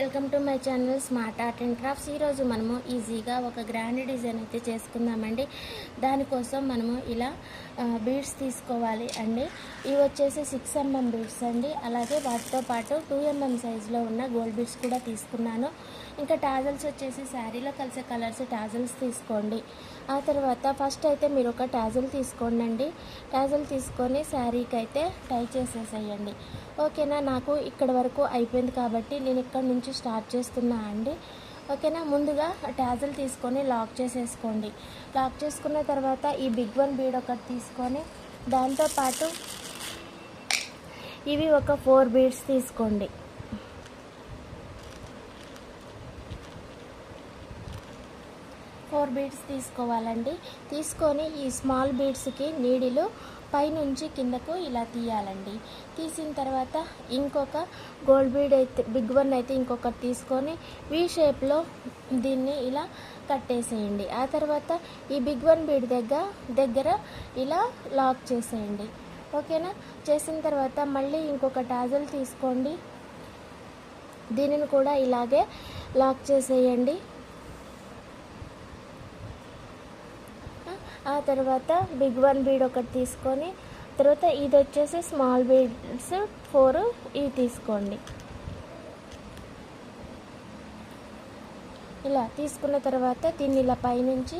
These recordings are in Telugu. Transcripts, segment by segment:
Welcome to my channel smart art and crafts. ఈరోజు మనము ఈజీగా ఒక గ్రాండ్ డిజైన్ అయితే చేసుకుందామండి. దానికోసం మనము ఇలా బీడ్స్ తీసుకోవాలి అండి. ఇవి వచ్చేసి 6 mm బీడ్స్ అండి. అలాగే వాటితో పాటు 2 mm సైజులో ఉన్న గోల్డ్ బీడ్స్ కూడా తీసుకున్నాను. ఇంకా టాజల్స్ వచ్చేసి శారీలో కలిసే కలర్స్ టాజల్స్ తీసుకోండి. ఆ తర్వాత ఫస్ట్ అయితే మీరు ఒక టాజల్ తీసుకోండి అండి. టాజల్ తీసుకొని శారీకి అయితే టై చేసేసేయండి. ఓకేనా, నాకు ఇక్కడ వరకు అయిపోయింది కాబట్టి నేను ఇక్కడ నుంచి స్టార్ట్ చేస్తున్నా అండి. ఓకేనా, ముందుగా టాజల్ తీసుకొని లాక్ చేసేసుకోండి. లాక్ చేసుకున్న తర్వాత ఈ బిగ్ వన్ బీడ్ ఒకటి తీసుకొని దాంతోపాటు ఇవి ఒక 4 బీడ్స్ తీసుకోండి. ఫోర్ బీడ్స్ తీసుకోవాలండి. తీసుకొని ఈ స్మాల్ బీడ్స్కి నీడిలు పైనుంచి కిందకు ఇలా తీయాలండి. తీసిన తర్వాత ఇంకొక గోల్డ్ బీడ్ అయితే బిగ్ వన్ అయితే ఇంకొకటి తీసుకొని వీ షేప్లో దీన్ని ఇలా కట్టేసేయండి. ఆ తర్వాత ఈ బిగ్ వన్ బీడ్ దగ్గర ఇలా లాక్ చేసేయండి. ఓకేనా, చేసిన తర్వాత మళ్ళీ ఇంకొక టాజల్ తీసుకోండి. దీనిని కూడా ఇలాగే లాక్ చేసేయండి. ఆ తర్వాత బిగ్ వన్ బీడ్ ఒకటి తీసుకొని తర్వాత ఇది వచ్చేసి స్మాల్ బీడ్స్ 4 ఇవి తీసుకోండి. ఇలా తీసుకున్న తర్వాత దీన్ని ఇలా పైనుంచి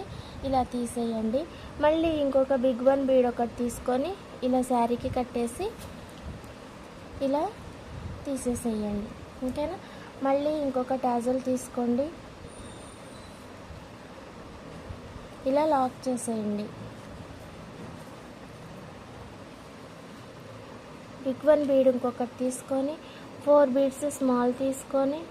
ఇలా తీసేయండి. మళ్ళీ ఇంకొక బిగ్ వన్ బీడ్ ఒకటి తీసుకొని ఇలా శారీకి కట్టేసి ఇలా తీసేసేయండి. ఓకేనా, మళ్ళీ ఇంకొక టాజల్ తీసుకోండి. ఇలా లాక్ చేసేయండి. బిగ్ వన్ బీడ్ ఇంకొకటి తీసుకొని 4 బీడ్స్ స్మాల్ తీసుకొని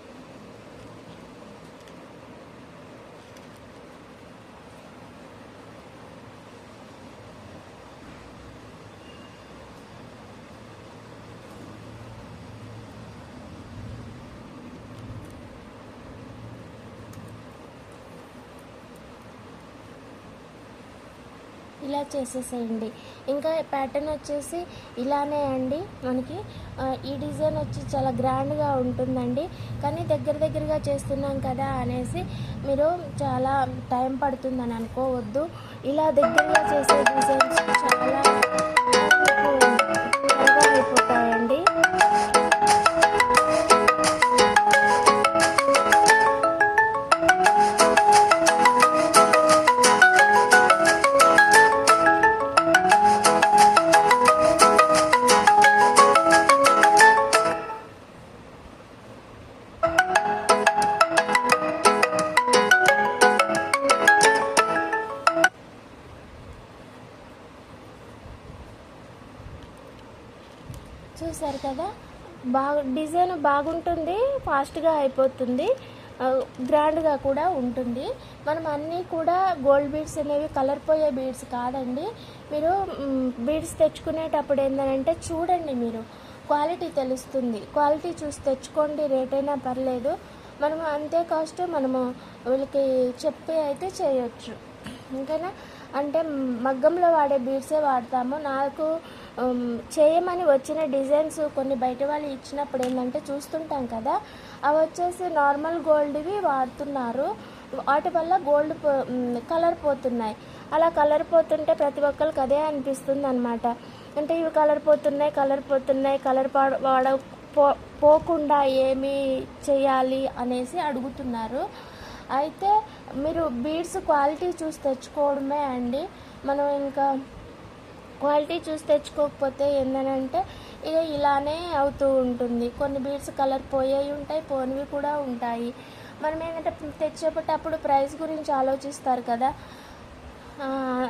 ఇలా చేసేసేయండి. ఇంకా ప్యాటర్న్ వచ్చేసి ఇలానే అండి. మనకి ఈ డిజైన్ వచ్చి చాలా గ్రాండ్గా ఉంటుందండి. కానీ దగ్గరగా చేస్తున్నాం కదా అనేసి మీరు చాలా టైం పడుతుందని అనుకోవద్దు. ఇలా దగ్గరగా చేసే డిజైన్స్ చాలా త్వరగా అయిపోతాయండి. చూసారు కదా, డిజైన్ బాగుంటుంది, ఫాస్ట్గా అయిపోతుంది, గ్రాండ్గా కూడా ఉంటుంది. మనం అన్నీ కూడా గోల్డ్ బీడ్స్ అనేవి కలర్ పోయే బీడ్స్ కాదండి. మీరు బీడ్స్ తెచ్చుకునేటప్పుడు ఏంటంటే చూడండి, మీరు క్వాలిటీ తెలుస్తుంది. క్వాలిటీ చూసి తెచ్చుకోండి, రేట్ అయినా పర్లేదు. మనము అంతే కాస్ట్ మనము వీళ్ళకి చెప్పి అయితే చేయొచ్చు. ఇంకైనా అంటే మగ్గంలో వాడే బీడ్సే వాడతాము. నాకు చేయమని వచ్చిన డిజైన్స్ కొన్ని బయట వాళ్ళు ఇచ్చినప్పుడు ఏంటంటే చూస్తుంటాం కదా, అవి వచ్చేసి నార్మల్ గోల్డ్వి వాడుతున్నారు. వాటి వల్ల గోల్డ్ కలర్ పోతున్నాయి. అలా కలర్ పోతుంటే ప్రతి ఒక్కరికి అదే అనిపిస్తుంది అనమాట. అంటే ఇవి కలర్ పోతున్నాయి, కలర్ పోకుండా ఏమి చేయాలి అనేసి అడుగుతున్నారు. అయితే మీరు బీడ్స్ క్వాలిటీ చూసి తెచ్చుకోవడమే అండి. మనం ఇంకా క్వాలిటీ చూసి తెచ్చుకోకపోతే ఏంటంటే ఇక ఇలానే అవుతూ ఉంటుంది. కొన్ని బీడ్స్ కలర్ పోయేవి ఉంటాయి, పోనివి కూడా ఉంటాయి. మనం ఏంటంటే తెచ్చేటప్పుడు ప్రైస్ గురించి ఆలోచిస్తారు కదా,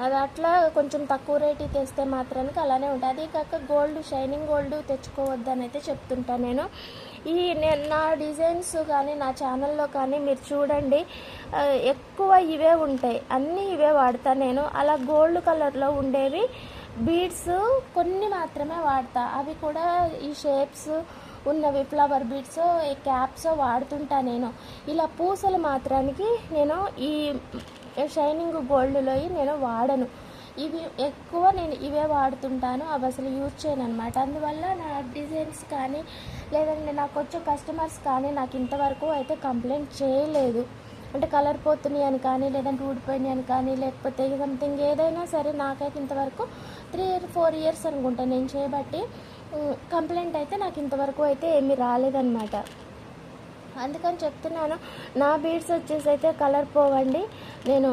అది అట్లా కొంచెం తక్కువ రేటు తెస్తే మాత్రానికి అలానే ఉంటుంది. అది కాక గోల్డ్, షైనింగ్ గోల్డ్ తెచ్చుకోవద్దని అయితే చెప్తుంటాను నేను. నా డిజైన్స్ కానీ నా ఛానల్లో కానీ మీరు చూడండి, ఎక్కువ ఇవే ఉంటాయి, అన్నీ ఇవే వాడతాను నేను. అలా గోల్డ్ కలర్లో ఉండేవి బీడ్స్ కొన్ని మాత్రమే వాడతా. అవి కూడా ఈ షేప్స్ ఉన్నవి ఫ్లవర్ బీడ్స్, ఈ క్యాప్స్ వాడుతుంటా నేను. ఇలా పూసలు మాత్రానికి నేను ఈ షైనింగ్ గోల్డ్లో నేను వాడను. ఇవి ఎక్కువ నేను ఇవే వాడుతుంటాను, అవి అసలు యూజ్ చేయను అనమాట. అందువల్ల నా డిజైన్స్ కానీ లేదంటే నాకు వచ్చే కస్టమర్స్ కానీ నాకు ఇంతవరకు అయితే కంప్లైంట్ చేయలేదు. అంటే కలర్ పోతున్నాయి అని కానీ, లేదంటే ఊడిపోయినాయి అని కానీ, లేకపోతే సంథింగ్ ఏదైనా సరే నాకైతే ఇంతవరకు 3-4 ఇయర్స్ అనుకుంటా నేను చేయబట్టి కంప్లైంట్ అయితే నాకు ఇంతవరకు అయితే ఏమీ రాలేదన్నమాట. అందుకని చెప్తున్నాను, నా బీడ్స్ వచ్చేసి అయితే కలర్ పోవండి. నేను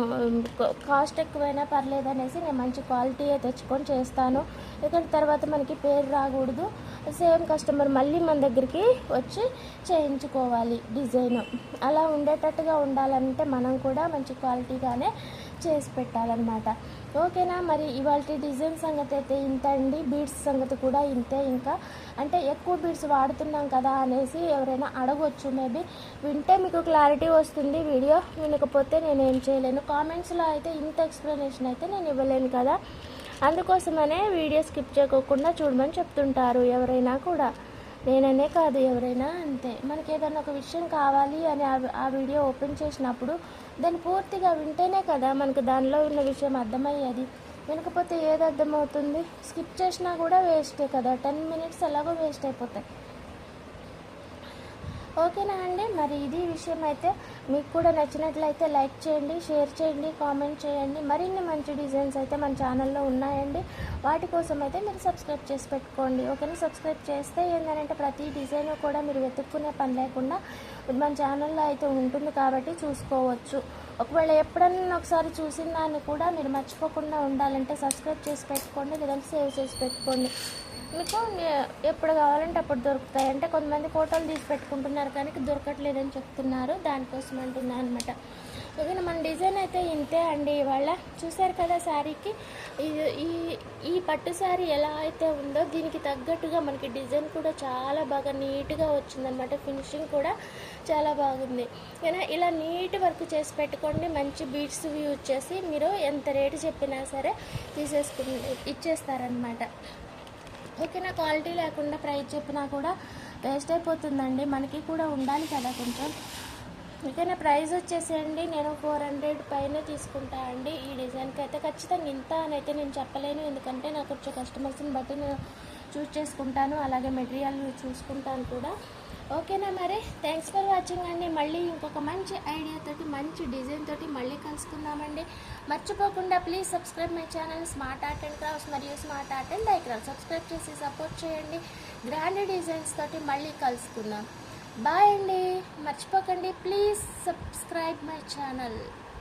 కాస్ట్ ఎక్కువైనా పర్లేదు అనేసి నేను మంచి క్వాలిటీయే తెచ్చుకొని చేస్తాను. ఎందుకంటే తర్వాత మనకి పేరు రాకూడదు. సేమ్ కస్టమర్ మళ్ళీ మన దగ్గరికి వచ్చి చేయించుకోవాలి డిజైన్. అలా ఉండేటట్టుగా ఉండాలంటే మనం కూడా మంచి క్వాలిటీగానే చేసి పెట్టాలన్నమాట. ఓకేనా, మరి ఇవాళ డిజైన్ సంగతి అయితే ఇంత అండి. బీడ్స్ సంగతి కూడా ఇంతే. ఇంకా అంటే ఎక్కువ బీడ్స్ వాడుతున్నాం కదా అనేసి ఎవరైనా అడగొచ్చు. మేబీ వింటే మీకు క్లారిటీ వస్తుంది, వీడియో వినకపోతే నేనేం చేయలేను. కామెంట్స్లో అయితే ఇంత ఎక్స్ప్లెనేషన్ అయితే నేను ఇవ్వలేను కదా, అందుకోసమనే వీడియో స్కిప్ చేయకోకుండా చూడమని చెప్తుంటారు ఎవరైనా కూడా. నేననే కాదు, ఎవరైనా అంతే. మనకి ఏదైనా ఒక విషయం కావాలి అని ఆ వీడియో ఓపెన్ చేసినప్పుడు దాన్ని పూర్తిగా వింటేనే కదా మనకు దానిలో ఉన్న విషయం అర్థమయ్యేది. వినకపోతే ఏది అర్థమవుతుంది? స్కిప్ చేసినా కూడా వేస్టే కదా, 10 మినిట్స్ ఎలాగో వేస్ట్ అయిపోతాయి. ఓకేనా అండి, మరి ఇది విషయం అయితే. మీకు కూడా నచ్చినట్లయితే లైక్ చేయండి, షేర్ చేయండి, కామెంట్ చేయండి. మరిన్ని మంచి డిజైన్స్ అయితే మన ఛానల్లో ఉన్నాయండి, వాటి కోసం అయితే మీరు సబ్స్క్రైబ్ చేసి పెట్టుకోండి. ఓకేనా, సబ్స్క్రైబ్ చేస్తే ఏంటంటే ప్రతి డిజైన్ కూడా మీరు వెతుక్కునే పని లేకుండా మన ఛానల్లో అయితే ఉంటుంది కాబట్టి చూసుకోవచ్చు. ఒకవేళ ఎప్పుడన్నా ఒకసారి చూసిన దాన్ని కూడా మీరు మర్చిపోకుండా ఉండాలంటే సబ్స్క్రైబ్ చేసి పెట్టుకోండి, లేదంటే సేవ్ చేసి పెట్టుకోండి. మీకు ఎప్పుడు కావాలంటే అప్పుడు దొరుకుతాయి. అంటే కొంతమంది ఫోటోలు తీసి పెట్టుకుంటున్నారు కానీ దొరకట్లేదని చెప్తున్నారు, దానికోసం అంటున్నాను అనమాట. ఓకేనా, మన డిజైన్ అయితే ఇంతే అండి. ఇవాళ చూసారు కదా శారీకి ఈ పట్టు శారీ ఎలా అయితే ఉందో దీనికి తగ్గట్టుగా మనకి డిజైన్ కూడా చాలా బాగా నీట్గా వచ్చిందనమాట. ఫినిషింగ్ కూడా చాలా బాగుంది. ఓకేనా, ఇలా నీట్ వర్క్ చేసి పెట్టుకోండి. మంచి బీడ్స్ యూజ్ చేసి మీరు ఎంత రేటు చెప్పినా సరే ఇచ్చేస్తారనమాట. ఓకేనా, క్వాలిటీ లేకుండా ప్రైస్ చెప్పినా కూడా వేస్ట్ అయిపోతుందండి. మనకి కూడా ఉండాలి కదా కొంచెం. ఓకేనా, ప్రైస్ వచ్చేసేయండి నేను 400 పైన తీసుకుంటా అండి. ఈ డిజైన్కి అయితే ఖచ్చితంగా ఇంత అని అయితే నేను చెప్పలేను, ఎందుకంటే నాకు వచ్చే కస్టమర్స్ని బట్టి నేను చూస్ చేసుకుంటాను, అలాగే మెటీరియల్ చూసుకుంటాను కూడా. ఓకేనా, మరి థ్యాంక్స్ ఫర్ వాచింగ్ అండి. మళ్ళీ ఇంకొక మంచి ఐడియాతోటి మంచి డిజైన్ తోటి మళ్ళీ కలుసుకుందామండి. మర్చిపోకుండా please subscribe my channel smart art and crafts మరియు స్మార్ట్ ఆర్ట్ అండ్ డైక్రాఫ్ట్. సబ్స్క్రైబ్ చేసి సపోర్ట్ చేయండి. గ్రాండ్ డిజైన్స్ తోటి మళ్ళీ కలుసుకుందాం. బాయ్ అండి, మర్చిపోకండి ప్లీజ్ సబ్స్క్రైబ్ మై ఛానల్.